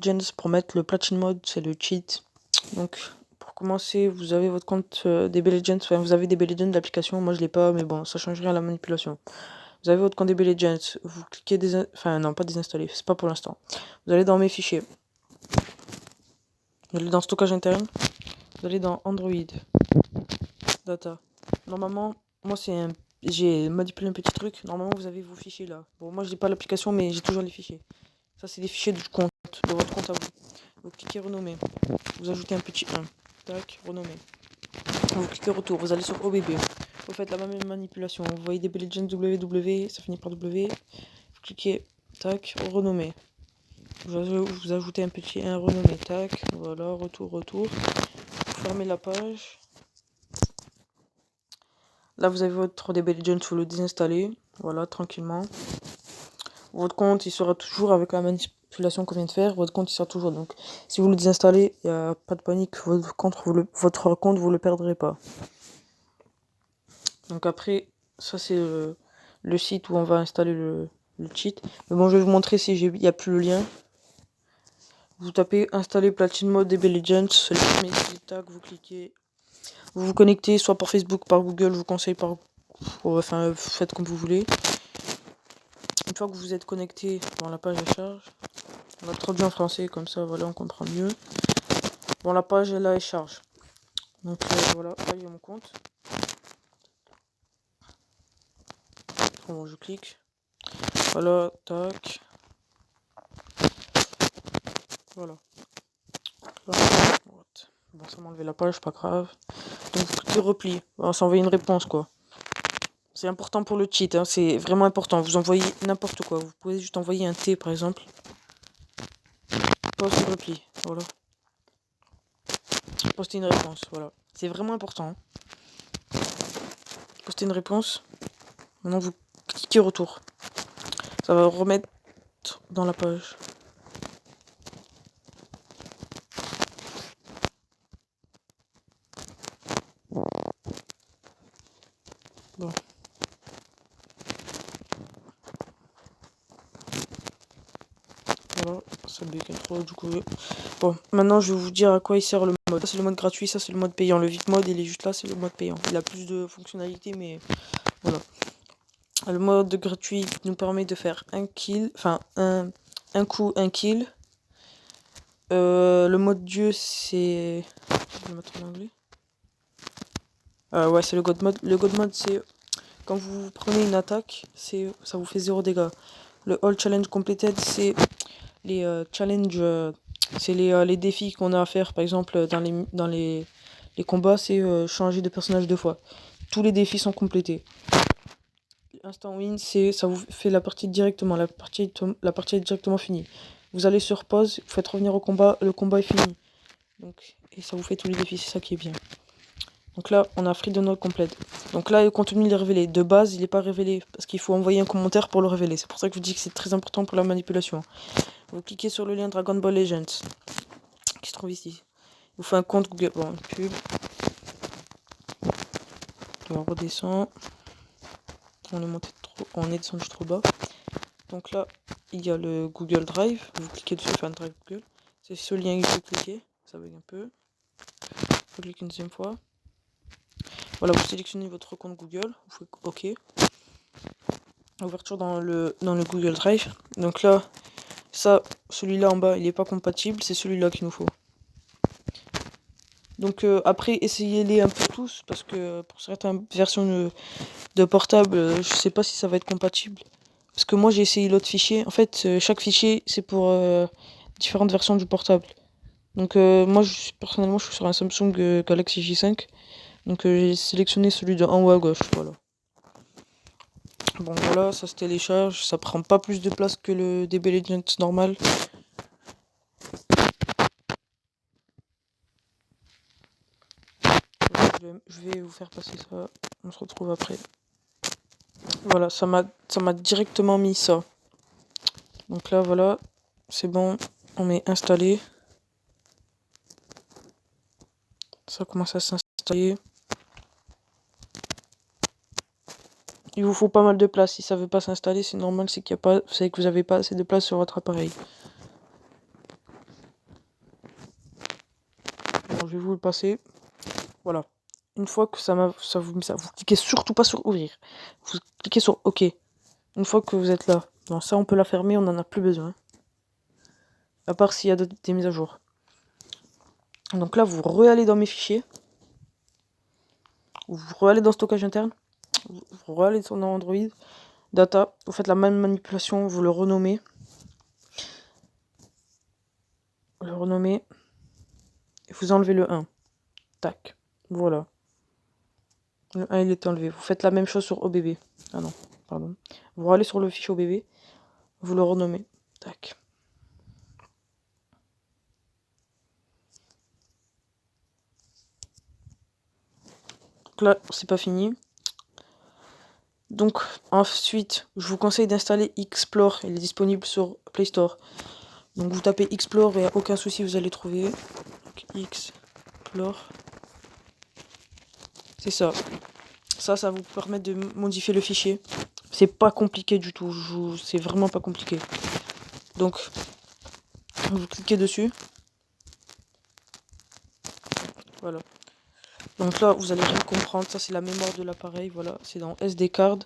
Legends pour mettre le Platine Mode, c'est le cheat. Donc pour commencer, vous avez votre compte DB Legends, enfin vous avez DB Legends d'application, moi je l'ai pas, mais bon, ça change rien à la manipulation. Vous avez votre compte DB Legends, vous cliquez enfin non, pas désinstaller, c'est pas pour l'instant. Vous allez dans mes fichiers. Vous allez dans stockage interne, vous allez dans Android, data. Normalement, moi j'ai manipulé un petit truc, normalement vous avez vos fichiers là. Bon, moi j'ai pas l'application, mais j'ai toujours les fichiers. Ça c'est les fichiers du compte, de votre compte à vous. Vous cliquez renommer, vous ajoutez un petit 1, tac, renommer. Vous cliquez retour, vous allez sur OBB. Vous faites la même manipulation. Vous voyez DB Legends WW, ça finit par W. Vous cliquez, tac, renommer. Vous ajoutez un petit 1 renommé, tac, voilà, retour. Vous fermez la page. Là, vous avez votre DB Legends, vous le désinstallez, voilà, tranquillement. Votre compte, il sera toujours avec la manipulation qu'on vient de faire, votre compte, il sera toujours. Donc, si vous le désinstallez, il n'y a pas de panique, votre compte, vous le perdrez pas. Donc après, ça c'est le site où on va installer le cheat. Mais bon, je vais vous montrer si il n'y a plus le lien. Vous tapez installer Platine Mode DB Legends, c'est le premier site, tac, vous cliquez. Vous vous connectez soit par Facebook, par Google, je vous conseille par... Enfin, faites comme vous voulez. Une fois que vous êtes connecté, bon, la page elle charge. On a traduit en français, comme ça, voilà, on comprend mieux. Bon, la page là, elle charge. Donc voilà, là, il y a mon compte. Bon, je clique. Voilà, tac. Voilà. Bon, ça m'a enlevé la page, pas grave. Donc, vous cliquez repli. On s'envoie une réponse, quoi. C'est important pour le cheat, hein, c'est vraiment important. Vous envoyez n'importe quoi. Vous pouvez juste envoyer un T, par exemple. Poste repli, voilà. Poster une réponse, voilà. C'est vraiment important. Hein. Poster une réponse. Maintenant, vous cliquez retour. Ça va remettre dans la page. Bon. Voilà, ça bug trop du coup. Bon, maintenant je vais vous dire à quoi il sert le mode. Ça c'est le mode gratuit, ça c'est le mode payant. Le VIP mode il est juste là, c'est le mode payant. Il a plus de fonctionnalités, mais voilà. Le mode gratuit nous permet de faire un kill, enfin un coup, un kill. Le mode dieu c'est... Je vais mettre en anglais. Ouais, c'est le God mode. Le God mode c'est quand vous prenez une attaque, ça vous fait 0 dégâts. Le All Challenge Completed c'est les challenges, c'est les défis qu'on a à faire. Par exemple dans les combats c'est changer de personnage 2 fois. Tous les défis sont complétés. Instant win, ça vous fait la partie directement, la partie est directement finie. Vous allez sur pause, vous faites revenir au combat, le combat est fini. Donc, et ça vous fait tous les défis, c'est ça qui est bien. Donc là, on a Free Download complète. Donc là, le contenu il est révélé. De base, il n'est pas révélé, parce qu'il faut envoyer un commentaire pour le révéler. C'est pour ça que je vous dis que c'est très important pour la manipulation. Vous cliquez sur le lien Dragon Ball Legends, qui se trouve ici. Vous faites un compte Google, bon, pub. On redescend. On est descendu trop bas. Donc là, il y a le Google Drive. Vous cliquez dessus, enfin Drive Google. C'est ce lien que vous cliquez. Ça bug un peu. Vous cliquez une deuxième fois. Voilà, vous sélectionnez votre compte Google. Vous faites OK. Ouverture dans le Google Drive. Donc là, ça, celui-là en bas, il n'est pas compatible. C'est celui-là qu'il nous faut. Donc après, essayez-les un peu tous. Parce que pour certaines versions de portable, je sais pas si ça va être compatible. Parce que moi j'ai essayé l'autre fichier. En fait, chaque fichier c'est pour différentes versions du portable. Donc moi personnellement je suis sur un Samsung Galaxy J5. Donc j'ai sélectionné celui de en haut à gauche. Voilà. Bon voilà, ça se télécharge. Ça prend pas plus de place que le DB Legends normal. Je vais vous faire passer ça. On se retrouve après. Voilà, ça m'a directement mis ça. Donc là voilà, c'est bon. On est installé. Ça commence à s'installer. Il vous faut pas mal de place. Si ça veut pas s'installer, c'est normal, c'est que vous avez pas assez de place sur votre appareil. Bon, je vais vous le passer. Voilà. Une fois que vous cliquez surtout pas sur ouvrir. Vous cliquez sur OK. Une fois que vous êtes là. Bon, ça, on peut la fermer, on n'en a plus besoin. À part s'il y a des mises à jour. Donc là, vous re-allez dans mes fichiers. Vous re-allez dans stockage interne. Vous re-allez dans Android. Data. Vous faites la même manipulation. Vous le renommez. Et vous enlevez le 1. Tac. Voilà. Le 1, il est enlevé. Vous faites la même chose sur OBB. Ah non, pardon. Vous allez sur le fichier OBB. Vous le renommez. Tac. Donc là, c'est pas fini. Donc, ensuite, je vous conseille d'installer Explore. Il est disponible sur Play Store. Donc, vous tapez Explore et il n'y a aucun souci, vous allez trouver. Donc, Explore. C'est ça. Ça va vous permettre de modifier le fichier. C'est pas compliqué du tout. C'est vraiment pas compliqué. Donc, vous cliquez dessus. Voilà. Donc là, vous allez bien comprendre. Ça, c'est la mémoire de l'appareil. Voilà, c'est dans SD card.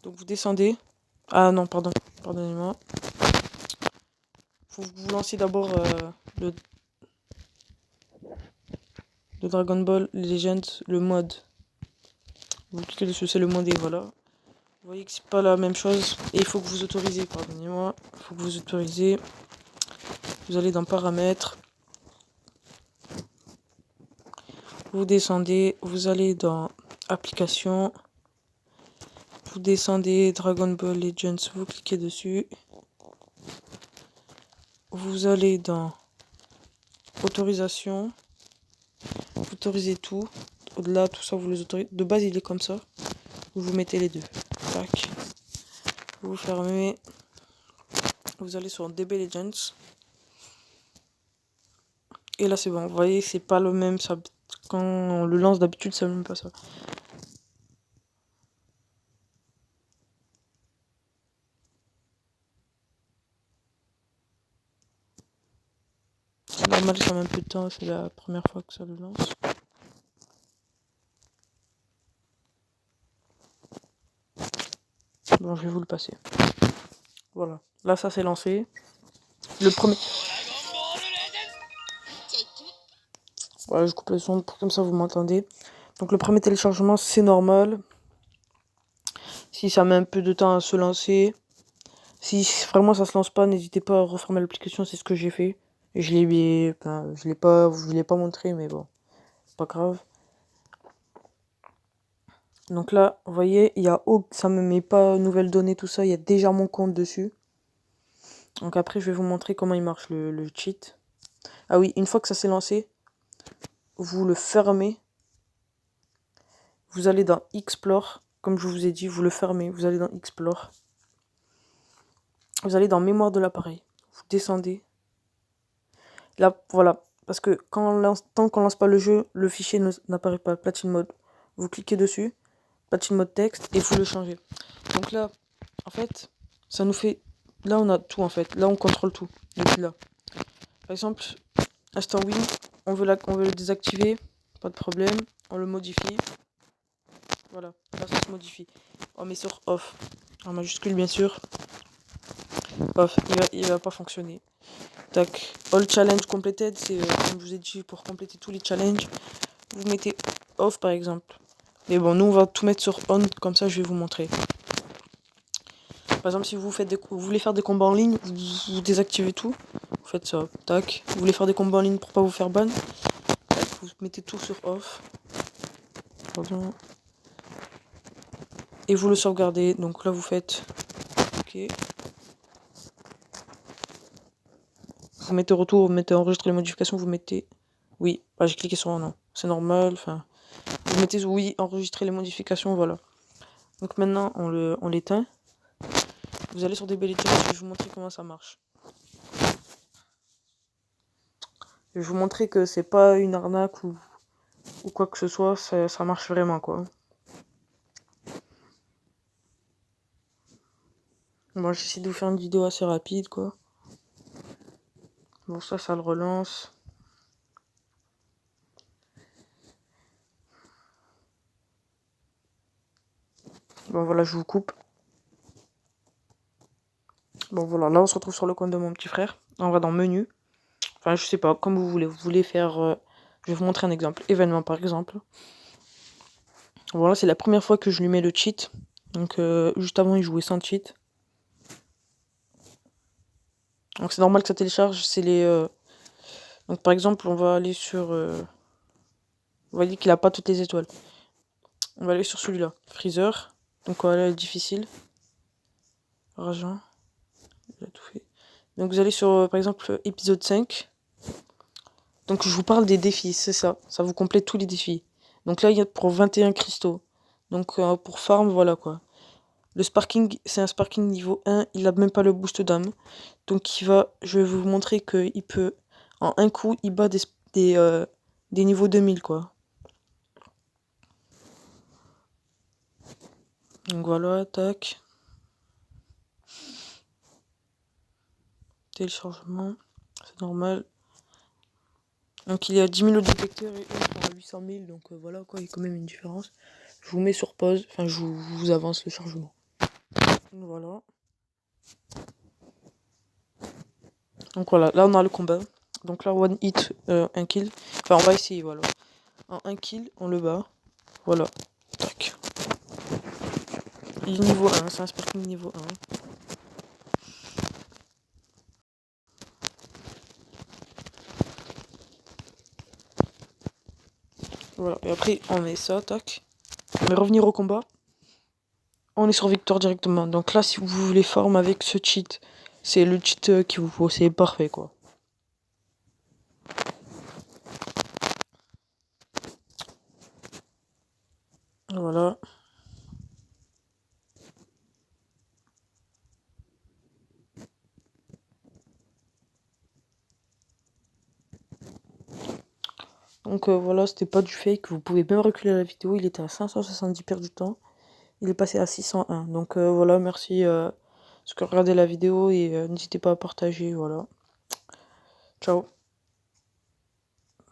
Donc vous descendez. Ah non, pardon. Pardonnez-moi. Vous lancez d'abord le Dragon Ball Legends, le mode. Vous cliquez dessus, c'est le mode et voilà. Vous voyez que c'est pas la même chose. Et il faut que vous autorisez, pardonnez-moi. Il faut que vous autorisez. Vous allez dans paramètres. Vous descendez. Vous allez dans applications. Vous descendez Dragon Ball Legends. Vous cliquez dessus. Vous allez dans autorisation. Vous autorisez tout. Au-delà, tout ça, vous les autorisez. De base, il est comme ça. Vous mettez les deux. Tac. Vous fermez. Vous allez sur DB Legends. Et là, c'est bon. Vous voyez, c'est pas le même. Ça, quand on le lance d'habitude, c'est même pas ça. C'est normal, ça met un peu de temps. C'est la première fois que ça le lance. Bon, je vais vous le passer. Voilà. Là, ça s'est lancé. Le premier. Voilà, je coupe le son pour comme ça vous m'entendez. Donc le premier téléchargement, c'est normal. Si ça met un peu de temps à se lancer, si vraiment ça se lance pas, n'hésitez pas à refermer l'application, c'est ce que j'ai fait. Et je l'ai pas montré, mais bon, c'est pas grave. Donc là, vous voyez, ça me met pas nouvelles données, tout ça, il y a déjà mon compte dessus. Donc après, je vais vous montrer comment il marche le cheat. Ah oui, une fois que ça s'est lancé, vous le fermez. Vous allez dans Explore, comme je vous ai dit, vous le fermez, vous allez dans Explore. Vous allez dans mémoire de l'appareil. Vous descendez. Là, voilà. Parce que tant qu'on lance pas le jeu, le fichier n'apparaît pas. Platine mode. Vous cliquez dessus. Platine mode texte. Et vous le changez. Donc là, en fait, ça nous fait... Là, on a tout, en fait. Là, on contrôle tout. Depuis là. Par exemple, instant win. On veut le désactiver. Pas de problème. On le modifie. Voilà. Là, ça se modifie. On met sur off. En majuscule, bien sûr. Off. Il va pas fonctionner. Tac. All challenge completed, c'est comme je vous ai dit, pour compléter tous les challenges, vous mettez off par exemple. Mais bon, nous on va tout mettre sur on, comme ça je vais vous montrer. Par exemple, si vous voulez faire des combats en ligne, vous désactivez tout. Vous faites ça, tac. Vous voulez faire des combats en ligne pour pas vous faire ban, tac, vous mettez tout sur off. Pardon. Et vous le sauvegardez. Donc là vous faites OK. Vous mettez retour, vous mettez enregistrer les modifications, vous mettez oui. Ah, j'ai cliqué sur un non. C'est normal, enfin. Vous mettez oui, enregistrer les modifications, voilà. Donc maintenant, on l'éteint. Vous allez sur des belles je vais vous montrer comment ça marche. Je vais vous montrer que c'est pas une arnaque ou quoi que ce soit, ça marche vraiment, quoi. Bon, j'essaie de vous faire une vidéo assez rapide, quoi. Bon, ça le relance. Bon voilà, je vous coupe. Bon voilà, là on se retrouve sur le compte de mon petit frère. On va dans menu. Enfin, je sais pas, comme vous voulez. Vous voulez faire... je vais vous montrer un exemple. Événement par exemple. Voilà, c'est la première fois que je lui mets le cheat. Donc juste avant il jouait sans cheat. Donc c'est normal que ça télécharge. C'est les... Donc par exemple, on va aller sur... On va dire qu'il a pas toutes les étoiles. On va aller sur celui-là. Freezer. Donc on va aller difficile. Rageant. Il a tout fait. Donc vous allez sur par exemple épisode 5. Donc je vous parle des défis, c'est ça. Ça vous complète tous les défis. Donc là il y a pour 21 cristaux. Donc pour farm, voilà quoi. Le sparking, c'est un sparking niveau 1. Il a même pas le boost d'âme. Donc je vais vous montrer qu'il peut, en un coup, il bat des niveaux 2000 quoi. Donc voilà, tac. Téléchargement, c'est normal. Donc il y a 10 000 au détecteur et eux ils sont à 800 000. Donc voilà quoi, il y a quand même une différence. Je vous mets sur pause, enfin je vous avance le chargement. Voilà. Donc voilà, là on a le combat. Donc là, one hit, un kill. Enfin, on va essayer, voilà. En un kill, on le bat. Voilà. Tac. Il est niveau 1, c'est un sparking niveau 1. Voilà, et après, on met ça, tac. On va revenir au combat. On est sur victoire directement. Donc là, si vous voulez farm avec ce cheat, c'est le cheat qu'il vous faut. C'est parfait, quoi. Voilà. Donc voilà, c'était pas du fake. Vous pouvez même reculer la vidéo. Il était à 570 perdu du temps. Il est passé à 601. Donc voilà, merci parce que regardez la vidéo et n'hésitez pas à partager. Voilà. Ciao.